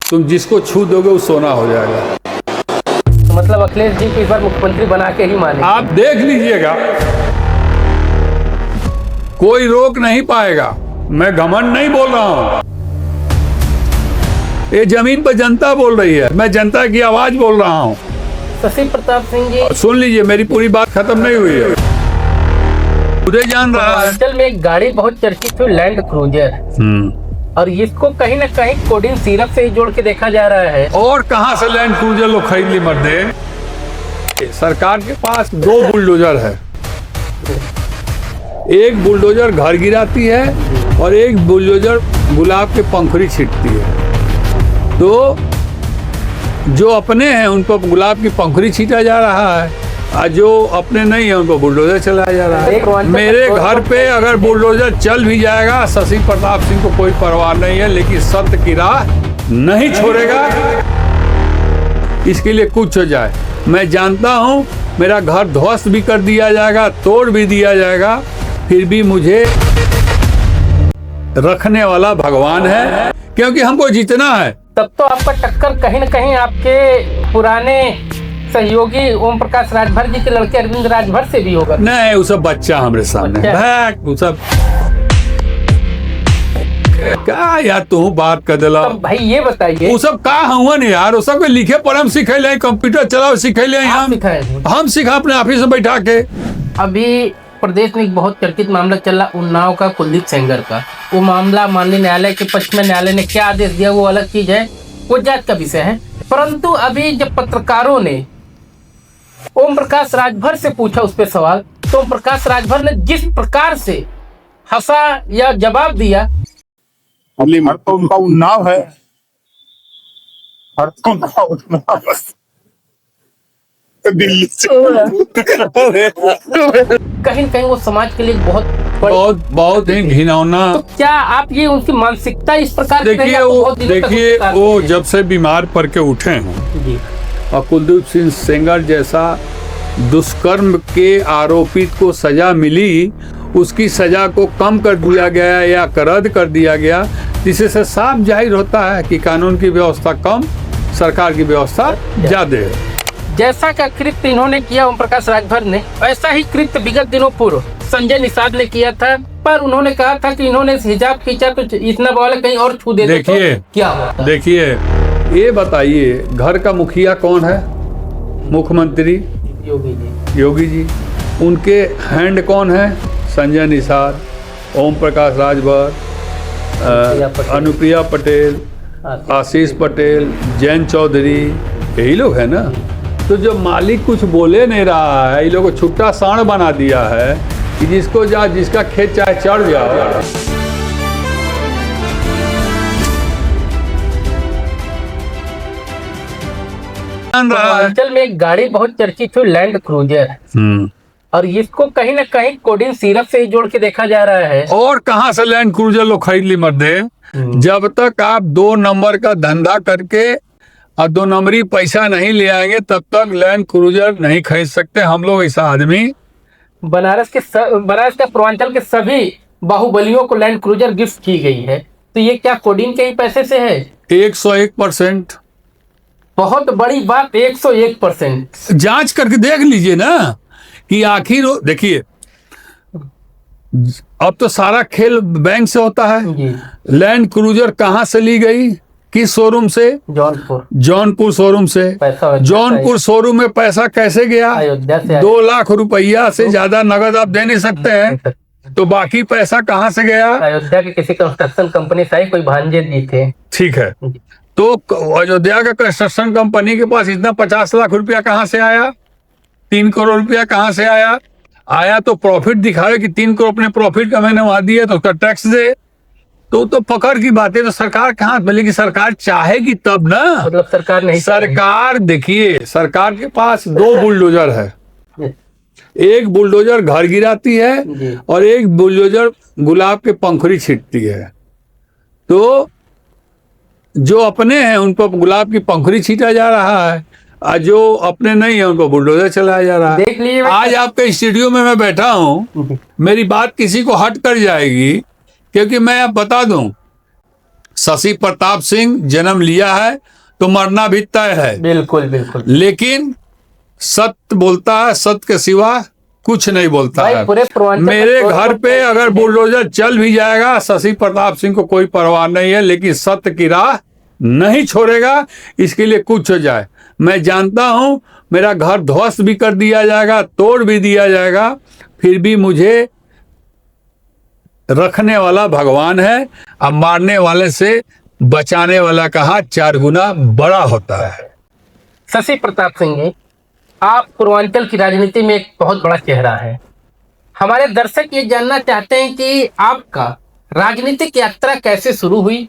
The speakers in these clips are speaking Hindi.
तुम जिसको छू दोगे वो सोना हो जाएगा। तो मतलब अखिलेश जी को इस बार मुख्यमंत्री बना के ही माने। आप देख लीजिएगा, कोई रोक नहीं पाएगा। मैं घमंड नहीं बोल रहा हूं, ये जमीन पर जनता बोल रही है, मैं जनता की आवाज बोल रहा हूं। शशि प्रताप सिंह जी, सुन लीजिए, मेरी पूरी बात खत्म नहीं हुई है। खुदे जान रहा है। पूर्वांचल में एक गाड़ी बहुत चर्चित हुई, लैंड क्रूजर, और इसको कहीं ना कहीं कोडिन सिरप से ही जोड़ के देखा जा रहा है। और कहां से लैंड क्रूजर लोग खरीद ली मर्दे। सरकार के पास 2 बुलडोजर है, एक बुलडोजर घर गिराती है और एक बुलडोजर गुलाब के पंखुड़ी छींटती है। तो जो अपने हैं उन पर गुलाब की पंखुड़ी छींटा जा रहा है, और जो अपने नहीं है उन पर बुलडोजर चलाया जा रहा है। मेरे घर पे अगर बुलडोजर चल भी जाएगा, शशि प्रताप सिंह को कोई परवाह नहीं है, लेकिन सत्य की राह नहीं छोड़ेगा। इसके लिए कुछ हो जाए, मैं जानता हूं मेरा घर ध्वस्त भी कर दिया जाएगा, तोड़ भी दिया जाएगा, फिर भी मुझे रखने वाला भगवान है, क्योंकि हमको जीतना है। तब तो आपका टक्कर कहीं ना कहीं आपके पुराने सहयोगी ओम प्रकाश राजभर जी के लड़के अरविंद राजभर से भी होगा। नहीं, वो सब बच्चा हमारे सामने वो सब क्या यार, तू बात कर दिला। तो भाई ये बताइए, वो सब का हुआ नहीं यार, वो सब लिखे पढ़म सिखे, कंप्यूटर चलाओ सिखे, हम सिखा अपने ऑफिस में बैठा के। अभी प्रदेश में एक बहुत चर्चित मामला चल रहा उन्नाव का, कुलदीप सेंगर का। वो मामला माननीय न्यायालय के पक्ष में, न्यायालय ने क्या आदेश दिया वो अलग चीज है, वो जांच का विषय है। परंतु अभी जब पत्रकारों ने ओम प्रकाश राजभर से पूछा उस पर सवाल, तो ओम प्रकाश राजभर ने जिस प्रकार से हंसा या जवाब दिया। हर तो उनका उन्नाव है, हर तो उनका उन्नाव बस दिल्ली से कहीं न कहीं वो समाज के लिए बहुत ही घिनौना। तो क्या आप ये उनकी मानसिकता इस प्रकार की देखिए वो जब से बीमार पड़ के उठे हैं जी, और कुलदीप सिंह सेंगर जैसा दुष्कर्म के आरोपित को सजा मिली, उसकी सजा को कम कर दिया गया या रद्द कर दिया गया, जिससे साफ जाहिर होता है कि कानून की व्यवस्था कम, सरकार की व्यवस्था ज्यादा है। जैसा का कृत्य इन्होंने किया ओम प्रकाश राजभर ने, ऐसा ही कृत्य विगत दिनों पूर्व संजय निषाद ने किया था, पर उन्होंने कहा था कि इन्होंने हिजाब खींचा तो इतना बवाल कहीं और छू देते तो क्या होता। देखिए ये बताइए, घर का मुखिया कौन है? मुख्यमंत्री योगी जी। उनके हैंड कौन है? संजय निषाद, ओम प्रकाश राजभर, अनुप्रिया पटेल, आशीष पटेल, जैन चौधरी, यही लोग है ना। तो जो मालिक कुछ बोले नहीं रहा है, ये लोग को छुट्टा सांड बना दिया है कि जिसका खेत चाहे चढ़ जाओ। पूर्वांचल में एक गाड़ी बहुत चर्चित हुई, लैंड क्रूजर, और इसको कहीं ना कहीं कोडिन सिरप से ही जोड़ के देखा जा रहा है। और कहां से लैंड क्रूजर लोग खरीद ली मर्दे। जब तक आप 2 नंबर का धंधा करके और 2 नंबरी पैसा नहीं ले आएंगे, तब तक लैंड क्रूजर नहीं खरीद सकते हम लोग। ऐसा आदमी बनारस का पूर्वांचल के सभी बाहुबलियों को लैंड क्रूजर गिफ्ट की गई है, तो ये क्या कोडिन के ही पैसे से है? 101%। बहुत बड़ी बात, 101%। जांच करके देख लीजिए ना कि आखिर देखिए, अब तो सारा खेल बैंक से होता है। लैंड क्रूजर कहां से ली गई, किस शोरूम से? जौनपुर शोरूम से। जौनपुर शोरूम में पैसा कैसे गया? 2 लाख रुपया से ज्यादा नगद आप दे नहीं सकते हैं, तो बाकी पैसा कहां से गया? अयोध्या के किसी कंस्ट्रक्शन कंपनी से कोई भांजे जी थे। ठीक है, तो अयोध्या का कंस्ट्रक्शन कंपनी के पास इतना 50 लाख रुपया कहां से आया? 3 करोड़ रुपया कहां से आया? आया तो प्रॉफिट दिखावे कि 3 करोड़ अपने प्रॉफिट का मैंने वहां दिया, तो उसका टैक्स दे। तो पकड़ की बात है। तो सरकार कहाँ, बल्कि सरकार चाहेगी तब ना। मतलब सरकार नहीं, सरकार देखिए, सरकार के पास 2 बुलडोजर है, एक बुलडोजर घर गिराती है और एक बुलडोजर गुलाब के पंखुड़ी छींटती है। तो जो अपने हैं उन पर गुलाब की पंखुड़ी छींटा जा रहा है, और जो अपने नहीं है उनको बुलडोजर चलाया जा रहा है। देख लीजिए, आज आपके स्टूडियो में मैं बैठा हूँ, मेरी बात किसी को हट कर जाएगी, क्योंकि मैं अब बता दूं, शशि प्रताप सिंह जन्म लिया है तो मरना भी तय है, बिल्कुल बिल्कुल लेकिन सत्य बोलता है, सत्य के सिवा कुछ नहीं बोलता भाई, है। पूरे पूर्वांचल मेरे में घर पे अगर बुलडोजर चल भी जाएगा, शशि प्रताप सिंह को कोई परवाह नहीं है, लेकिन सत्य की राह नहीं छोड़ेगा। इसके लिए कुछ हो जाए, मैं जानता हूं मेरा घर ध्वस्त भी कर दिया जाएगा, तोड़ भी दिया जाएगा, फिर भी मुझे रखने वाला भगवान है। अब मारने वाले से बचाने वाला का हाथ 4 गुना बड़ा होता है। शशि प्रताप सिंह जी, आप पूर्वांचल की राजनीति में एक बहुत बड़ा चेहरा है। हमारे दर्शक ये जानना चाहते हैं कि आपका राजनीतिक यात्रा कैसे शुरू हुई,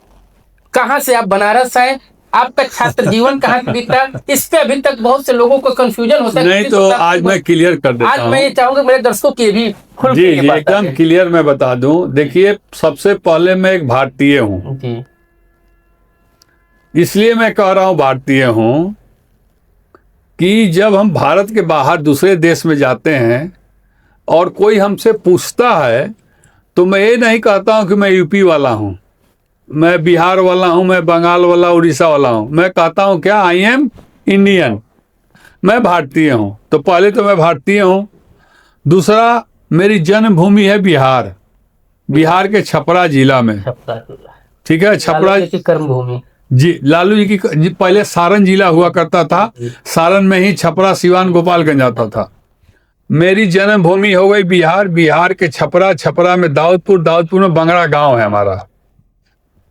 कहां से आप बनारस आए, आपका छात्र जीवन कहां से बीता। इस पे अभी तक बहुत से लोगों को कंफ्यूजन होता है। नहीं तो आज मैं क्लियर कर देता आज हूं। मैं ये चाहूंगा मेरे दर्शकों की भी खुल के जी ये जी बात एकदम आए। क्लियर मैं बता दूं। देखिए, सबसे पहले मैं एक भारतीय हूं, जी इसलिए मैं कह रहा हूं भारतीय हूं कि जब हम भारत के बाहर दूसरे देश में जाते हैं और कोई हमसे पूछता है तो मैं ये नहीं कहता हूं कि मैं यूपी वाला हूं, मैं बिहार वाला हूं, मैं बंगाल वाला, उड़ीसा वाला हूं। मैं कहता हूं क्या, आई एम इंडियन, मैं भारतीय हूं। तो पहले तो मैं भारतीय हूं। दूसरा, मेरी जन्मभूमि है बिहार, बिहार के छपरा जिला में। ठीक है, छपरा की कर्म भूमि। जी, लालू जी की जी, पहले सारण जिला हुआ करता था, सारण में ही छपरा, सिवान, गोपालगंज आता था। मेरी जन्मभूमि हो गई बिहार, बिहार के छपरा, छपरा में दाऊदपुर, दाऊदपुर में बंगरा गांव है हमारा।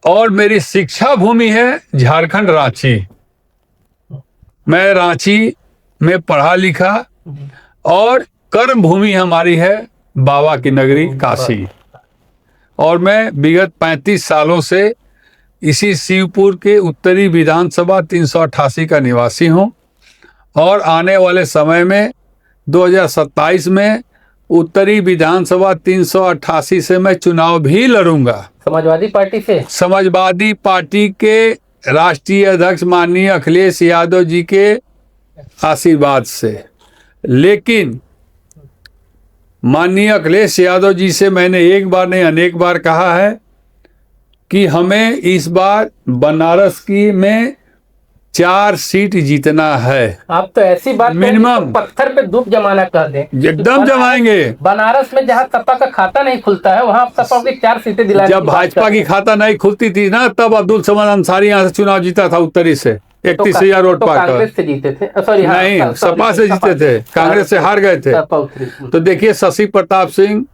और मेरी शिक्षा भूमि है झारखंड, रांची। मैं रांची में पढ़ा लिखा। और कर्म भूमि हमारी है बाबा की नगरी काशी। और मैं विगत 35 सालों से इसी शिवपुर के उत्तरी विधानसभा 388 का निवासी हूं। और आने वाले समय में 2027 में उत्तरी विधानसभा 388 से मैं चुनाव भी लड़ूंगा, समाजवादी पार्टी से। समाजवादी पार्टी के राष्ट्रीय अध्यक्ष माननीय अखिलेश यादव जी के आशीर्वाद से। लेकिन माननीय अखिलेश यादव जी से मैंने एक बार नहीं अनेक बार कहा है कि हमें इस बार बनारस की में 4 सीट जीतना है। आप तो ऐसी बात मिनिमम पत्थर पे धूप जमाना कह दें। एकदम जमाएंगे। बनारस में जहाँ सपा का खाता नहीं खुलता है वहाँ सपा की 4 सीटें दिलाने जब भाजपा की खाता नहीं खुलती थी ना, तब अब्दुल समद अंसारी यहाँ से चुनाव जीता था उत्तरी से 31,000 वोट पाकर। कांग्रेस से जीते थे, सॉरी नहीं, सपा से जीते थे, कांग्रेस से हार गए थे। तो देखिए, शशि प्रताप सिंह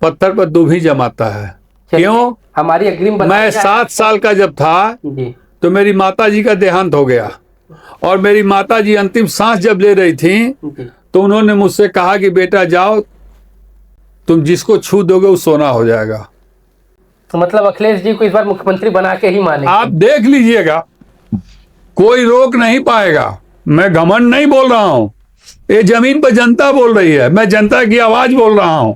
पत्थर पर दूब ही जमाता है। क्यों? हमारी अग्रिम मैं 7 साल का जब था तो मेरी माता जी का देहांत हो गया। और मेरी माता जी अंतिम सांस जब ले रही थी तो उन्होंने मुझसे कहा कि बेटा जाओ, तुम जिसको छू दोगे वो सोना हो जाएगा। तो मतलब अखिलेश जी को इस बार मुख्यमंत्री बना के ही माने। आप देख लीजिएगा, कोई रोक नहीं पाएगा। मैं घमंड नहीं बोल रहा हूं, ये जमीन पर जनता बोल रही है, मैं जनता की आवाज बोल रहा हूं।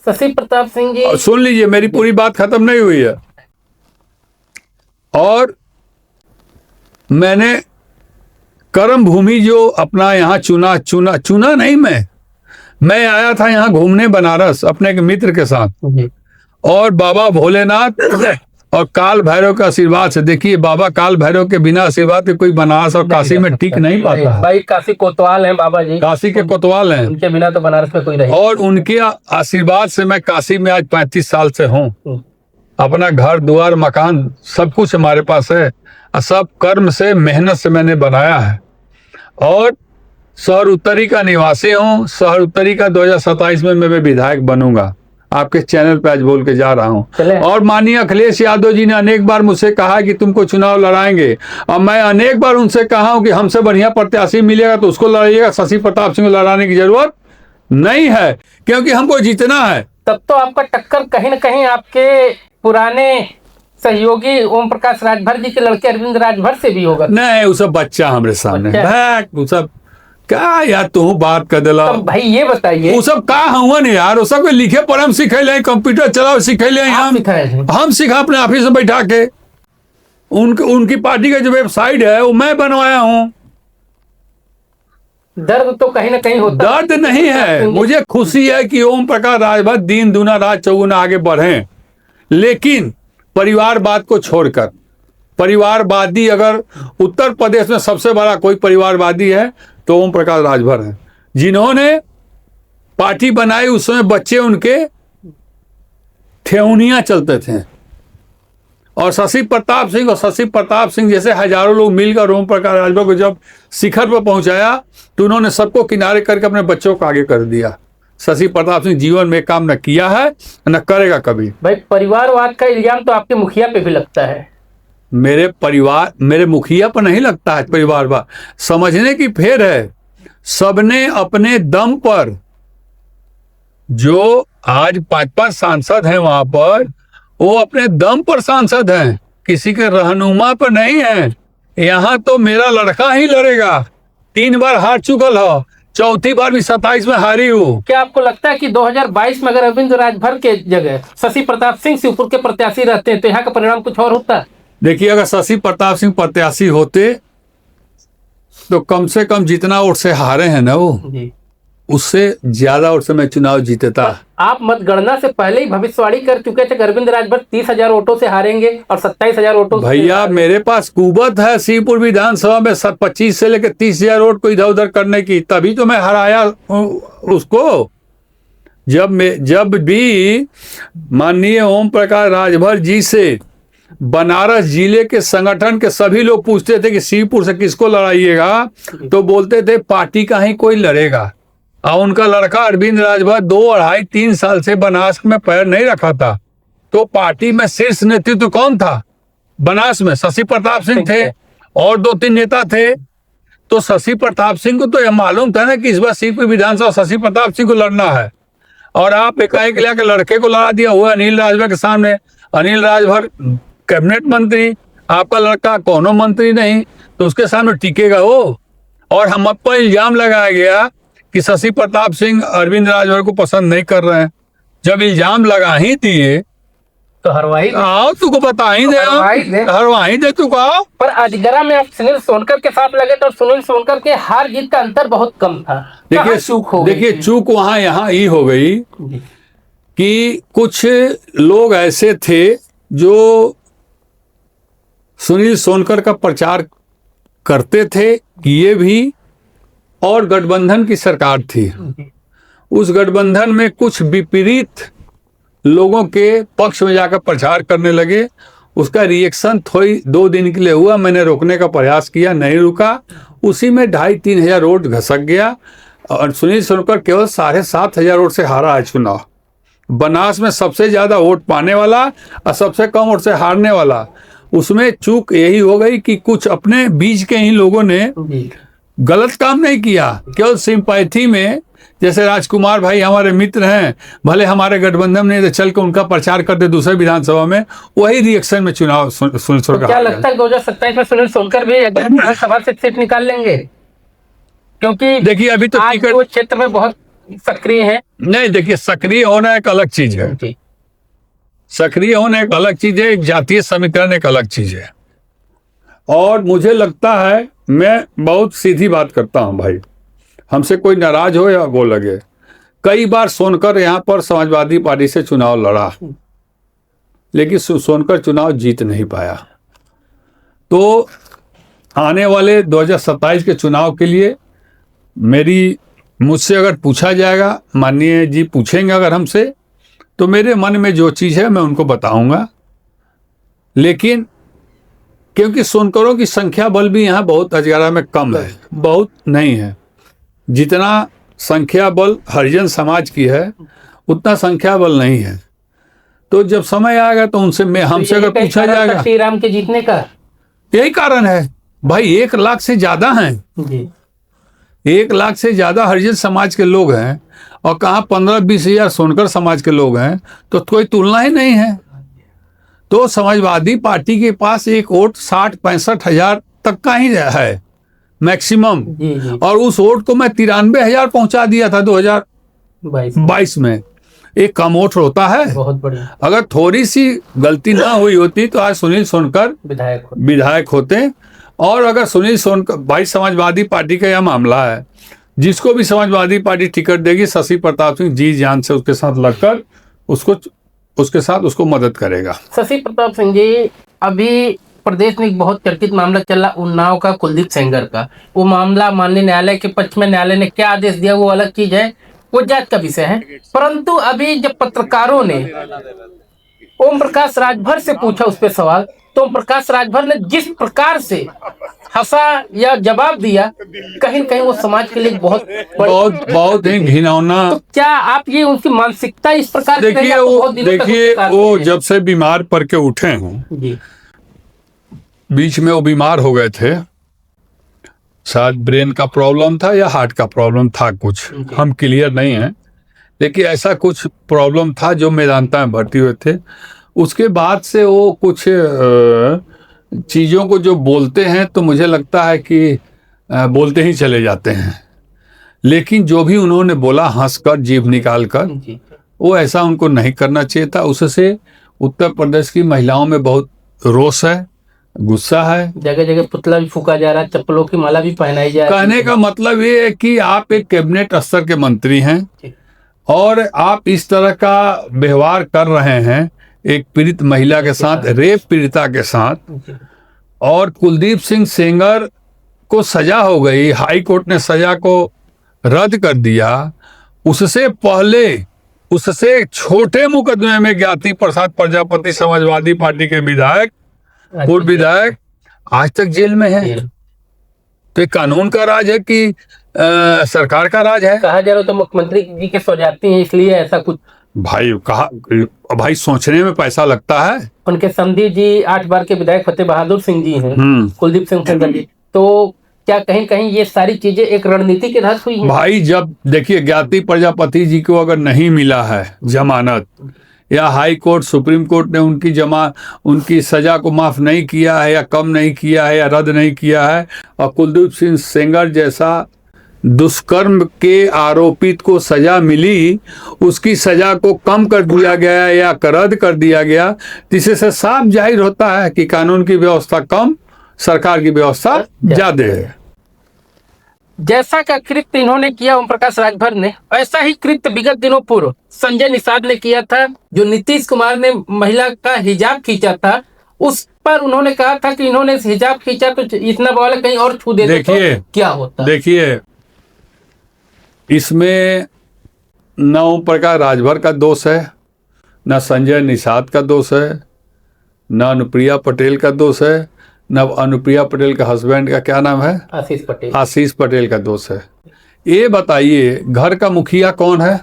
शशि प्रताप सिंह जी, सुन लीजिए, मेरी पूरी बात खत्म नहीं हुई है। और मैंने कर्म भूमि जो अपना यहाँ चुना नहीं, मैं आया था यहाँ घूमने बनारस अपने एक मित्र के साथ। और बाबा भोलेनाथ और काल भैरव का आशीर्वाद से, देखिए बाबा काल भैरव के बिना आशीर्वाद के कोई बनारस और काशी में टिक नहीं पाता है। भाई काशी कोतवाल हैं बाबा जी, काशी के कोतवाल हैं, उनके बिना तो बनारस में कोई नहीं। और उनके आशीर्वाद से मैं काशी में आज 35 साल से हूँ। अपना घर द्वार मकान सब कुछ हमारे पास है, सब कर्म से मेहनत से मैंने बनाया है। और शहर उत्तरी का निवासी हूँ। शहर उत्तरी का 2027 में मैं विधायक बनूंगा। आपके चैनल पे आज बोल के जा रहा हूँ। और माननीय अखिलेश यादव जी ने अनेक बार मुझसे कहा कि तुमको चुनाव लड़ाएंगे, और मैं अनेक बार उनसे कहा हूँ कि हमसे बढ़िया प्रत्याशी मिलेगा तो उसको लड़ाइएगा, शशि प्रताप सिंह को लड़ाने की जरूरत नहीं है, क्योंकि हमको जीतना है। तब तो आपका टक्कर कहीं न कहीं आपके पुराने सहयोगी ओम प्रकाश राजभर जी के लड़के अरविंद राजभर से भी होगा। नहीं, वो सब बच्चा हमारे सामने, वो सब क्या यार तू बात कर दिला। तो भाई ये बताइए, वो सब का हुआ नहीं यार, वो सब के लिखे पढ़े सिखेले, कंप्यूटर चलाओ सिखेले, हम सिखा अपने ऑफिस में बैठा के। उनकी पार्टी का जो वेबसाइट है वो मैं बनवाया हूँ। दर्द तो कहीं ना कहीं होता, दर्द नहीं है, मुझे खुशी है कि ओम प्रकाश राजभर दिन दुना रात चौगुना आगे बढ़े। लेकिन परिवारवाद को छोड़कर। परिवारवादी अगर उत्तर प्रदेश में सबसे बड़ा कोई परिवारवादी है तो ओम प्रकाश राजभर है, जिन्होंने पार्टी बनाई उसमें बच्चे उनके ठेहुनियां चलते थे। और शशि प्रताप सिंह जैसे हजारों लोग मिलकर ओम प्रकाश राजभर को जब शिखर पर पहुंचाया तो उन्होंने सबको किनारे करके अपने बच्चों को आगे कर दिया। शशि प्रताप सिंह जीवन में काम न किया है न करेगा कभी। भाई परिवारवाद का इल्जाम तो आपके मुखिया पे भी लगता है। मेरे मुखिया पर नहीं लगता है परिवारवाद, समझने की फेर है। सबने अपने दम पर, जो आज 5-5 सांसद हैं वहां पर, वो अपने दम पर सांसद हैं, किसी के रहनुमा पर नहीं है। यहाँ तो मेरा लड़का ही लड़ेगा, 3 बार हार चुकल हो, चौथी बार भी 27 में हारी हूँ। क्या आपको लगता है कि 2022 में अगर अरविंद राजभर के जगह शशि प्रताप सिंह शिवपुर के प्रत्याशी रहते हैं तो यहाँ का परिणाम कुछ और होता? देखिए, अगर शशि प्रताप सिंह प्रत्याशी होते तो कम से कम जितना वोट से हारे हैं ना वो जी, उससे ज्यादा वोट से मैं चुनाव जीतता। आप मतगणना से पहले ही भविष्यवाणी कर चुके थे कि अरविंद राजभर 30,000 वोटों से हारेंगे और 27,000 वोटों से। भैया मेरे पास कुवत है शिवपुर विधानसभा में 25 से लेकर 30,000 वोट को इधर उधर करने की, तभी तो मैं हराया उसको। जब भी माननीय ओम प्रकाश राजभर जी से बनारस जिले के संगठन के सभी लोग पूछते थे कि शिवपुर से किसको लड़ाइएगा, तो बोलते थे पार्टी का ही कोई लड़ेगा। और उनका लड़का अरविंद राजभर 2, 2.5, 3 साल से बनारस में पैर नहीं रखा था। तो पार्टी में शीर्ष नेतृत्व कौन था बनारस में? शशि प्रताप सिंह थे और 2-3 नेता थे। तो शशि प्रताप सिंह को तो यह मालूम था ना कि इस बार शिवपुर विधानसभा शशि प्रताप सिंह को लड़ना है, और आप एकाएक लाके लड़के को लड़ा दिया हुआ अनिल राजभर के सामने। अनिल राजभर कैबिनेट मंत्री, आपका लड़का कोनो मंत्री नहीं, तो उसके सामने टिकेगा वो। और हम पर इल्जाम लगाया गया कि शशि प्रताप सिंह अरविंद राजभर को पसंद नहीं कर रहे हैं। जब इल्जाम लगा ही दिए तो हरवाई आओ, तुमको बता ही दे, हरवाही दे तू आओ। पर अजगरा में आप सुनील सोनकर के साथ लगे तो सुनील सोनकर के हार जीत का अंतर बहुत कम था। देखिए चूक वहां यहाँ ही हो गई कि कुछ लोग ऐसे थे जो सुनील सोनकर का प्रचार करते थे, किए भी, और गठबंधन की सरकार थी। उस गठबंधन में कुछ विपरीत लोगों के पक्ष में जाकर प्रचार करने लगे। उसका रिएक्शन थोड़ी 2 दिन के लिए हुआ, मैंने रोकने का प्रयास किया, नहीं रुका। उसी में 2,500-3 हजार वोट घसक गया और सुनील सोनकर केवल 7,500 वोट से हारा है चुनाव। बनारस में सबसे ज्यादा वोट पाने वाला और सबसे कम वोट से हारने वाला। उसमें चूक यही हो गई कि कुछ अपने बीच के ही लोगों ने गलत काम नहीं किया, केवल सिंपैथी में, जैसे राजकुमार भाई हमारे मित्र हैं, भले हमारे गठबंधन में, तो चल के उनका प्रचार करते दूसरे विधानसभा में, वही रिएक्शन में चुनाव सुनील सोनकर। क्या लगता है 2027 में सुनील सोनकर भी विधानसभा से सीट निकाल लेंगे? क्योंकि देखिए अभी तो आज वो क्षेत्र में बहुत सक्रिय है। नहीं, देखिए सक्रिय होना एक अलग चीज है, सक्रिय होना एक अलग चीज है, एक जातीय समीकरण एक अलग चीज है। और मुझे लगता है, मैं बहुत सीधी बात करता हूं भाई, हमसे कोई नाराज हो या वो लगे, कई बार सोनकर यहाँ पर समाजवादी पार्टी से चुनाव लड़ा, लेकिन सोनकर चुनाव जीत नहीं पाया। तो आने वाले 2027 के चुनाव के लिए मुझसे अगर पूछा जाएगा, माननीय जी पूछेंगे अगर हमसे, तो मेरे मन में जो चीज़ है मैं उनको बताऊंगा। लेकिन क्योंकि सोनकरों की संख्या बल भी यहाँ बहुत अजगरा में कम है, बहुत नहीं है। जितना संख्या बल हरिजन समाज की है उतना संख्या बल नहीं है। तो जब समय आएगा तो हमसे अगर पूछा जाएगा, श्री राम के जीतने का यही कारण है भाई। 1 लाख से ज्यादा हैं जी, 1 लाख से ज्यादा हरिजन समाज के लोग हैं, और कहाँ 15-20 हजार सोनकर समाज के लोग हैं, तो कोई तुलना ही नहीं है। तो समाजवादी पार्टी के पास एक वोट 60-65 हजार तक का ही है मैक्सिमम, और उस वोट को मैं 93,000 पहुंचा दिया था 2022 में। एक कम वोट होता है, बहुत बढ़िया। अगर थोड़ी सी गलती ना हुई होती तो आज सुनील सोनकर विधायक होते। और अगर सुनील सोनकर, भाई समाजवादी पार्टी का यह मामला है, जिसको भी समाजवादी पार्टी टिकट देगी, शशि प्रताप सिंह जी जान से उसके साथ लगकर उसको उसके साथ उसको मदद करेगा। शशि प्रताप सिंह जी, अभी प्रदेश में एक बहुत चर्चित मामला चल रहा उन्नाव का, कुलदीप सेंगर का। वो मामला माननीय न्यायालय के पक्ष में, न्यायालय ने क्या आदेश दिया वो अलग चीज है, वो जांच का विषय है। परंतु अभी जब पत्रकारों ने ओम प्रकाश राजभर से पूछा उस पर सवाल, तो ओम प्रकाश राजभर ने जिस प्रकार से हंसा या जवाब दिया, कहीं न कहीं वो समाज के लिए बहुत ही घिनौना। तो क्या आप ये उनकी मानसिकता इस प्रकार की रही? देखिए आपको बहुत दिनों तक देखिए उपकार वो किए। जब से बीमार पड़ के उठे हों, जी, बीच में वो बीमार हो गए थे, शायद ब्रेन का प्रॉब्लम था या हार्ट का प्रॉब्लम था, कुछ हम क्लियर नहीं है, लेकिन ऐसा कुछ प्रॉब्लम था जो मेदांता में भर्ती हुए थे। उसके बाद से वो कुछ चीज़ों को जो बोलते हैं तो मुझे लगता है कि बोलते ही चले जाते हैं, लेकिन जो भी उन्होंने बोला हंसकर जीभ निकाल कर, जी, वो ऐसा उनको नहीं करना चाहिए था। उससे उत्तर प्रदेश की महिलाओं में बहुत रोष है, गुस्सा है। जगह जगह पुतला भी फूका जा रहा है, चप्पलों की माला भी पहनाई जा रही है। कहने का मतलब ये है कि आप एक कैबिनेट स्तर के मंत्री हैं जी। और आप इस तरह का व्यवहार कर रहे हैं एक पीड़ित महिला के साथ, रेप पीड़िता के साथ। जी, और कुलदीप सिंह सेंगर को सजा हो गई, हाई कोर्ट ने सजा को रद्द कर दिया। उससे पहले, उससे छोटे मुकदमे में ज्ञाति प्रसाद प्रजापति समाजवादी पार्टी के विधायक, पूर्व विधायक, आज तक जेल में है। तो ये कानून का राज है कि सरकार का राज है? कहा जा रहा तो मुख्यमंत्री जी के सौजाती हैं, इसलिए ऐसा कुछ। भाई सोचने में पैसा लगता है। उनके समधी जी 8 बार के विधायक फतेह बहादुर सिंह जी हैं, कुलदीप सिंह सेंगर जी। तो क्या कहीं कहीं ये सारी चीजें एक रणनीति के तहत हुई हैं? भाई जब देखिए ज्ञाति प्रजापति जी को अगर नहीं मिला है जमानत, या हाई कोर्ट सुप्रीम कोर्ट ने उनकी सजा को माफ नहीं किया है या कम नहीं किया है या रद्द नहीं किया है, और कुलदीप सिंह सेंगर जैसा दुष्कर्म के आरोपित को सजा मिली, उसकी सजा को कम कर दिया गया या रद्द कर दिया गया, जिससे साफ जाहिर होता है कि कानून की व्यवस्था कम, सरकार की व्यवस्था ज्यादा है। जैसा का कृत्य इन्होंने किया ओम प्रकाश राजभर ने, ऐसा ही कृत्य विगत दिनों पूर्व संजय निषाद ने किया था। जो नीतीश कुमार ने महिला का हिजाब खींचा था, उस पर उन्होंने कहा था कि इन्होंने हिजाब खींचा तो इतना बवाल कहीं और छू देते तो क्या होता। देखिए इसमें न ओम प्रकाश राजभर का दोष है, न संजय निषाद का दोष है, न अनुप्रिया पटेल का दोष है, न अनुप्रिया पटेल का हस्बैंड का क्या नाम है, आशीष पटेल का दोष है। ये बताइए घर का मुखिया कौन है?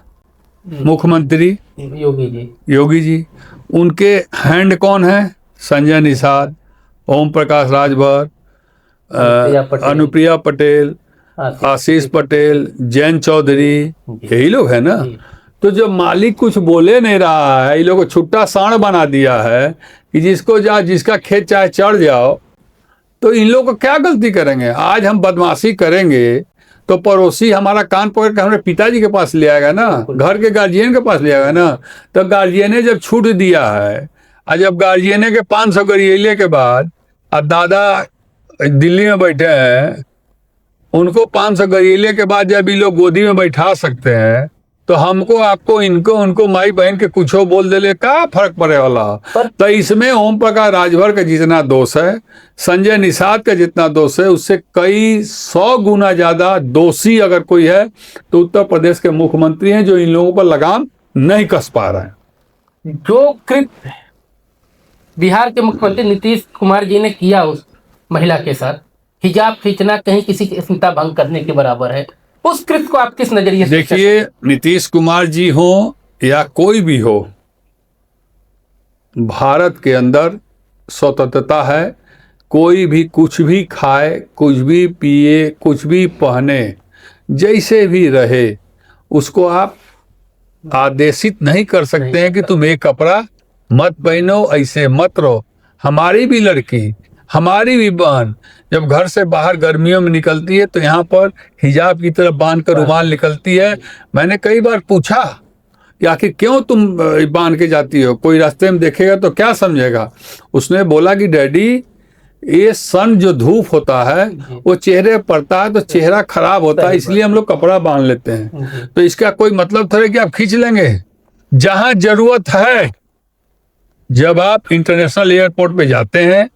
मुख्यमंत्री योगी जी। उनके हैंड कौन है? संजय निषाद, ओम प्रकाश राजभर, अनुप्रिया पटेल, आशीष पटेल, जैन चौधरी, यही लोग है ना। तो जब मालिक कुछ बोले नहीं रहा है, ये लोग को छुट्टा साण बना दिया है कि जिसका खेत चाहे चढ़ जाओ, तो इन लोग को क्या गलती करेंगे? आज हम बदमाशी करेंगे तो पड़ोसी हमारा कान पकड़ के हमारे पिताजी के पास ले आएगा ना, घर के गार्जियन के पास ले आएगा ना। तो गार्जियन ने जब छूट दिया है, और जब गार्जियन के 500 गरिएले के बाद अब दादा दिल्ली में बैठे हैं, उनको 500 गरिएले के बाद जब ये लोग गोदी में बैठा सकते हैं, तो हमको आपको इनको उनको माई बहन के कुछो बोल देले का फर्क पड़े वाला। तो इसमें ओम प्रकाश राजभर का जितना दोष है, संजय निषाद का जितना दोष है, उससे कई 100 गुना ज्यादा दोषी अगर कोई है तो उत्तर प्रदेश के मुख्यमंत्री हैं, जो इन लोगों पर लगाम नहीं कस पा रहे हैं। जो कृत्य बिहार के मुख्यमंत्री नीतीश कुमार जी ने किया उस महिला के साथ, हिजाब खींचना कहीं किसी की अस्मिता भंग करने के बराबर है। उस कृत्य को आप किस नजरिए से देखिए? नीतीश कुमार जी हो या कोई भी हो, भारत के अंदर स्वतंत्रता है। कोई भी कुछ भी खाए, कुछ भी पिए, कुछ भी पहने, जैसे भी रहे, उसको आप आदेशित नहीं कर सकते हैं कि तुम एक कपड़ा मत पहनो, ऐसे मत रहो। हमारी भी लड़की, हमारी भी बहन जब घर से बाहर गर्मियों में निकलती है तो यहाँ पर हिजाब की तरफ बांध कर रुमाल निकलती है। मैंने कई बार पूछा कि आखिर क्यों तुम बांध के जाती हो, कोई रास्ते में देखेगा तो क्या समझेगा? उसने बोला कि डैडी, ये सन जो धूप होता है वो चेहरे पर पड़ता है तो चेहरा खराब होता है, इसलिए हम लोग कपड़ा बांध लेते हैं। तो इसका कोई मतलब थोड़ा कि आप खींच लेंगे। जहां जरूरत है जब आप इंटरनेशनल एयरपोर्ट पे जाते हैं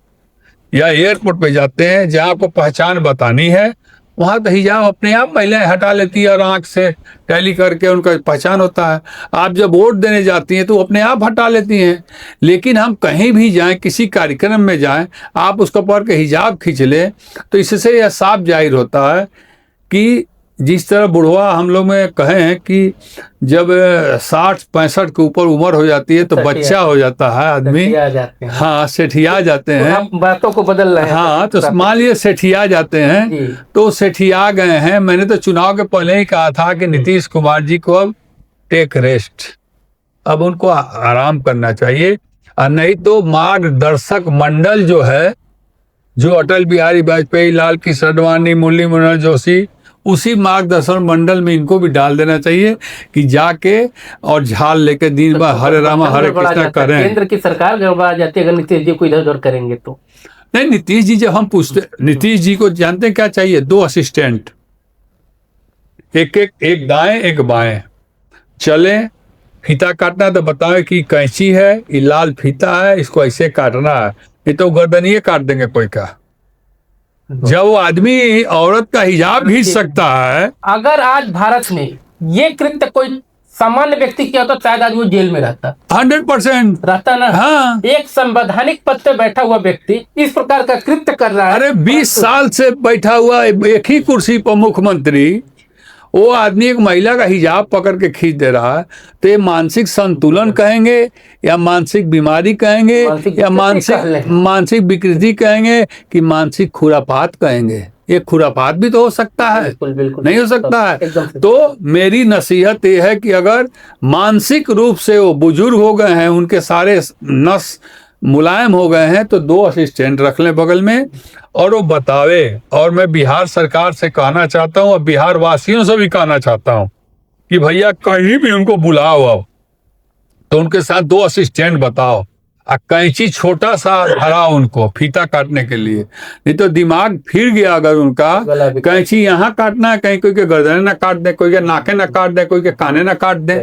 या एयरपोर्ट पे जाते हैं जहाँ आपको पहचान बतानी है, वहाँ तो हिजाब अपने आप महिलाएं हटा लेती है और आंख से टैली करके उनका पहचान होता है। आप जब वोट देने जाती हैं तो वो अपने आप हटा लेती हैं। लेकिन हम कहीं भी जाएं, किसी कार्यक्रम में जाएं, आप उसके ऊपर के हिजाब खींच लें तो इससे यह साफ जाहिर होता है कि जिस तरह बुढ़वा हम लोग में कहे हैं कि जब 60-65 के ऊपर उम्र हो जाती है तो बच्चा हो जाता है आदमी, सेठिया जाते हैं। हाँ सेठिया जाते हैं। आप बातों को बदल रहे हैं। हाँ तो मान लीजिए सेठिया जाते जी। हैं तो सेठिया गए हैं। मैंने तो चुनाव के पहले ही कहा था कि नीतीश कुमार जी को अब टेक रेस्ट, अब उनको आराम करना चाहिए। और नहीं तो मार्गदर्शक मंडल जो है, जो अटल बिहारी वाजपेयी, लाल कृष्ण आडवाणी, मुरली मनोहर जोशी, उसी मार्गदर्शन मंडल में इनको भी डाल देना चाहिए कि जाके और झाल लेके दिन भर हरे रामा हरे कृष्णा करें। केंद्र की सरकार गड़बड़ा जाती है अगर नीतीश जी को इधर उधर करेंगे तो। नहीं, नीतीश जी जब हम पूछते, नीतीश जी को जानते हैं क्या चाहिए? 2 असिस्टेंट, एक दाएं एक बाएं, चले फीता काटना है तो बताओ कि कैंची है, ये लाल फीता है, इसको ऐसे काटना है, ये तो गर्दनिए काट देंगे कोई का। जब वो आदमी औरत का हिजाब खींच सकता है। अगर आज भारत में ये कृत्य कोई सामान्य व्यक्ति किया तो शायद आज वो जेल में रहता। 100% रहता ना। हाँ। एक संवैधानिक पद पे बैठा हुआ व्यक्ति इस प्रकार का कृत्य कर रहा है। अरे 20 साल से बैठा हुआ एक ही कुर्सी पर मुख्यमंत्री, वो आदमी एक महिला का हिजाब पकड़ के खींच दे रहा है। तो ये मानसिक संतुलन कहेंगे या मानसिक बीमारी कहेंगे या मानसिक विकृति कहेंगे कि मानसिक खुरापात कहेंगे? ये खुरापात भी तो हो सकता है। बिल्कुल नहीं हो सकता है। तो मेरी नसीहत ये है कि अगर मानसिक रूप से वो बुजुर्ग हो गए हैं, उनके सारे नस मुलायम हो गए हैं, तो 2 असिस्टेंट रख लें बगल में और वो बतावे। और मैं बिहार सरकार से कहना चाहता हूँ और बिहार वासियों से भी कहना चाहता हूँ कि भैया कहीं भी उनको बुलाओ अब तो उनके साथ 2 असिस्टेंट बताओ, और कैंची छोटा सा धराओ उनको फीता काटने के लिए। नहीं तो दिमाग फिर गया अगर उनका, कैंची यहाँ काटना है, कहीं कोई के गर्दन ना काट दे, कोई के नाके ना काट दे, कोई के काने ना काट दे,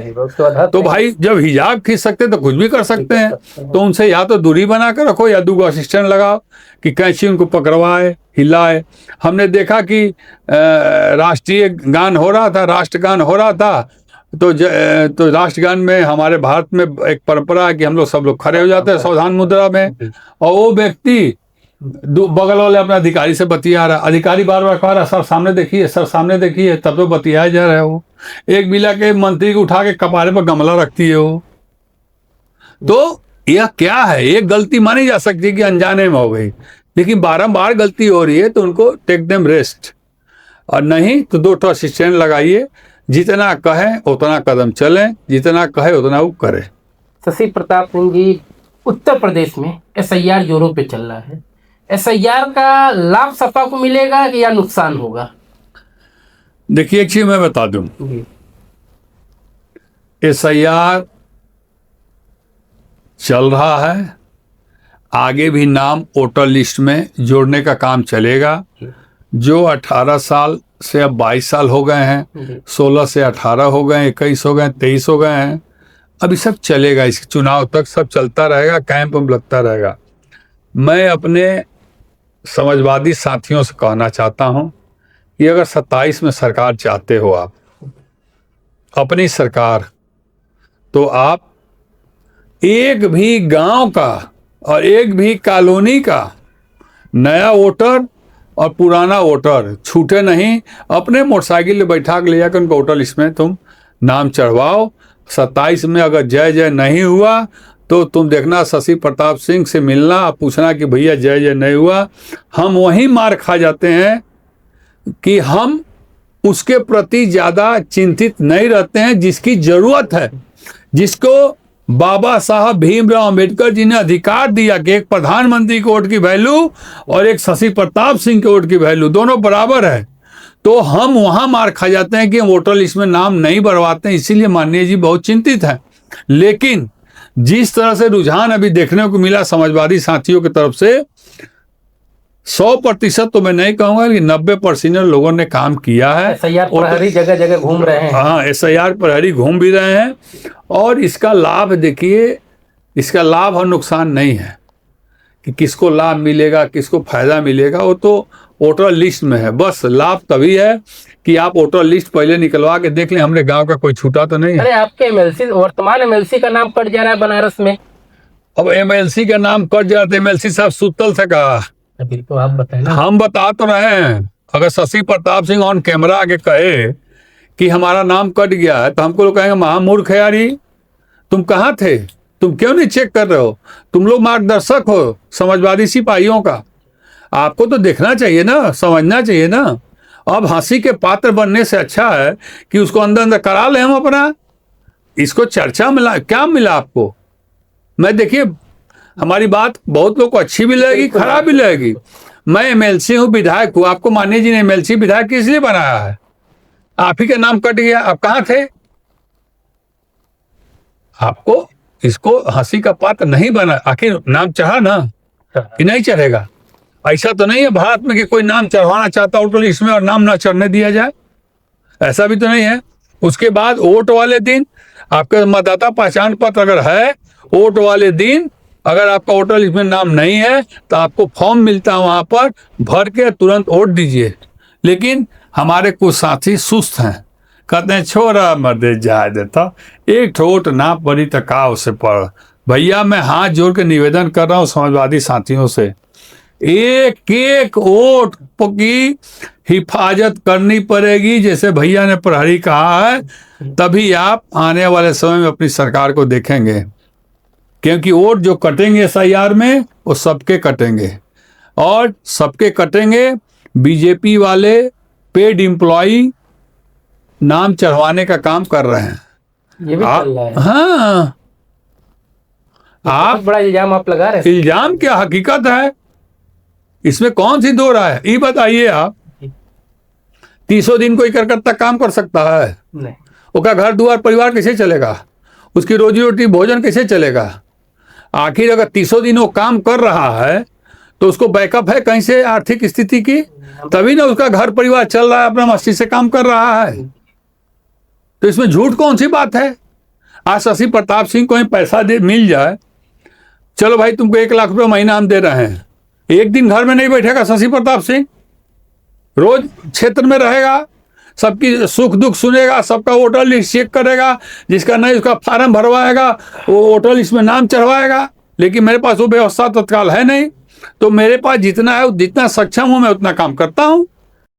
तो भाई जब हिजाब खींच सकते तो कुछ भी कर सकते हैं। तो उनसे या तो दूरी बना कर रखो या 2 असिस्टेंट लगाओ कि कैंची उनको पकड़वाए, हिलाए। हमने देखा कि राष्ट्रीय गान हो रहा था, राष्ट्रगान हो रहा था, तो राष्ट्रगान में हमारे भारत में एक परंपरा है कि हम लोग सब लोग खड़े हो जाते हैं सावधान मुद्रा में, और वो व्यक्ति बगल वाले अपने अधिकारी से बतिया रहा, अधिकारी बार बार कह रहा सर सामने देखिए, सर सामने देखिए, तब तो बतियाया जा रहा है। वो एक मिला के मंत्री को उठा के कपारे पर गमला रखती है वो। तो यह क्या है? एक गलती मानी जा सकती है कि अनजाने में हो गई, लेकिन बारंबार गलती हो रही है तो उनको टेक देम रेस्ट, और नहीं तो 2 असिस्टेंट लगाइए। जितना कहे उतना कदम चलें, जितना कहे उतना वो करे। शशि प्रताप सिंह जी, उत्तर प्रदेश में SIR जोरों पे चल रहा है। SIR का लाभ सपा को मिलेगा या नुकसान होगा? देखिए एक चीज मैं बता दूं, SIR चल रहा है, आगे भी नाम वोटर लिस्ट में जोड़ने का काम चलेगा। जो 18 साल से अब 22 साल हो गए हैं, 16 से 18 हो गए, 21 हो गए, 23 हो गए हैं, अभी सब चलेगा। इस चुनाव तक सब चलता रहेगा, कैंप में लगता रहेगा। मैं अपने समाजवादी साथियों से कहना चाहता हूं कि अगर 27 में सरकार चाहते हो आप अपनी सरकार, तो आप एक भी गांव का और एक भी कॉलोनी का नया वोटर और पुराना वोटर छूटे नहीं, अपने मोटरसाइकिल में बैठा के ले जाकर उनको वोटर लिस्ट में तुम नाम चढ़वाओ। 27 में अगर जय जय नहीं हुआ तो तुम देखना शशि प्रताप सिंह से मिलना, पूछना कि भैया जय जय नहीं हुआ। हम वहीं मार खा जाते हैं कि हम उसके प्रति ज़्यादा चिंतित नहीं रहते हैं जिसकी ज़रूरत है, जिसको बाबा साहब भीमराव अंबेडकर जी ने अधिकार दिया कि एक प्रधानमंत्री के वोट की वैल्यू और एक शशि प्रताप सिंह के वोट की वैल्यू दोनों बराबर है। तो हम वहां मार खा जाते हैं कि हम वोटर लिस्ट में नाम नहीं बढ़वाते हैं, इसीलिए माननीय जी बहुत चिंतित हैं। लेकिन जिस तरह से रुझान अभी देखने को मिला समाजवादी साथियों की तरफ से, 100% तो मैं नहीं कहूंगा कि 90% लोगों ने काम किया है। SIR प्रहरी जगह जगह घूम रहे हैं। हाँ, SIR प्रहरी घूम भी रहे हैं। और इसका लाभ देखिए, इसका लाभ और नुकसान नहीं है कि किसको लाभ मिलेगा, किसको फायदा मिलेगा, वो तो वोटर लिस्ट में है। बस लाभ तभी है कि आप वोटर लिस्ट पहले निकलवा के देख लें हमरे गांव का कोई छूटा तो नहीं है। अरे आपके एमएलसी, वर्तमान एमएलसी का नाम कट जा रहा है बनारस में। अब एमएलसी का नाम कट जाते, एमएलसी साहब सुतल से कहा, अभी तो आप बताए ना। हम बता तो रहे हैं। अगर शशि प्रताप सिंह ऑन कैमरा आके कहे कि हमारा नाम कट गया है तो हमको लोग कहेंगे महामूर्ख है यार, तुम कहाँ थे, तुम क्यों नहीं चेक कर रहे हो, तुम लोग मार्गदर्शक हो समाजवादी सिपाहियों का, आपको तो देखना चाहिए ना, समझना चाहिए ना। अब हंसी के पात्र बनने से अच्छा है कि उसको अंदर अंदर करा ले हम अपना। इसको चर्चा मिला, क्या मिला आपको? मैं देखिए हमारी बात बहुत लोग को अच्छी भी लगेगी, खराब भी लगेगी। मैं एमएलसी हूँ, विधायक हूँ, आपको मानिए जी ने एमएलसी विधायक किस लिए बनाया है? आप ही का नाम कट गया, आप कहाँ थे? आपको इसको हंसी का पात्र नहीं बना, आखिर नाम चढ़ा ना कि नहीं चढ़ेगा? ऐसा तो नहीं है भारत में कि कोई नाम चढ़वाना चाहता हो तो इसमें और नाम ना चढ़ने दिया जाए, ऐसा भी तो नहीं है। उसके बाद वोट वाले दिन आपका मतदाता पहचान पत्र अगर है, वोट वाले दिन अगर आपका वोटर लिस्ट में नाम नहीं है तो आपको फॉर्म मिलता है, वहां पर भर के तुरंत वोट दीजिए। लेकिन हमारे कुछ साथी सुस्त हैं, कहते हैं छोरा मर्दे जाए देता, एक ठो वोट ना पड़ी तो का उसे पड़। भैया मैं हाथ जोड़ के निवेदन कर रहा हूँ समाजवादी साथियों से, एक एक वोट की हिफाजत करनी पड़ेगी। जैसे भैया ने प्रहरी कहा है, तभी आप आने वाले समय में अपनी सरकार को देखेंगे, क्योंकि वोट जो कटेंगे एसआईआर में वो सबके कटेंगे, और सबके कटेंगे। बीजेपी वाले पेड एम्प्लॉई नाम चढ़वाने का काम कर रहे हैं, ये भी चल रहा है। हाँ, आप बहुत बड़ा इल्जाम आप लगा रहे हैं। इल्जाम क्या, हकीकत है, इसमें कौन सी दो राय है? ये बताइए आप, 30 दिन कोई करकत्ता काम कर सकता है? नहीं। उसका घर द्वार परिवार कैसे चलेगा? उसकी रोजी रोटी भोजन कैसे चलेगा? आखिर अगर 30 दिन वो काम कर रहा है तो उसको बैकअप है कहीं से आर्थिक स्थिति की, तभी ना उसका घर परिवार चल रहा है, अपना मस्ती से काम कर रहा है। तो इसमें झूठ कौन सी बात है? आज शशि प्रताप सिंह को ही पैसा दे मिल जाए, चलो भाई तुमको 1 लाख रुपये महीना हम दे रहे हैं, एक दिन घर में नहीं बैठेगा शशि प्रताप सिंह, रोज क्षेत्र में रहेगा, सबकी सुख दुख सुनेगा, सबका वोटर लिस्ट चेक करेगा, जिसका नहीं उसका फार्म भरवाएगा, वो वोटर लिस्ट में नाम चढ़वाएगा। लेकिन मेरे पास वो व्यवस्था तत्काल है नहीं, तो मेरे पास जितना है, जितना सक्षम हूं मैं उतना काम करता हूं।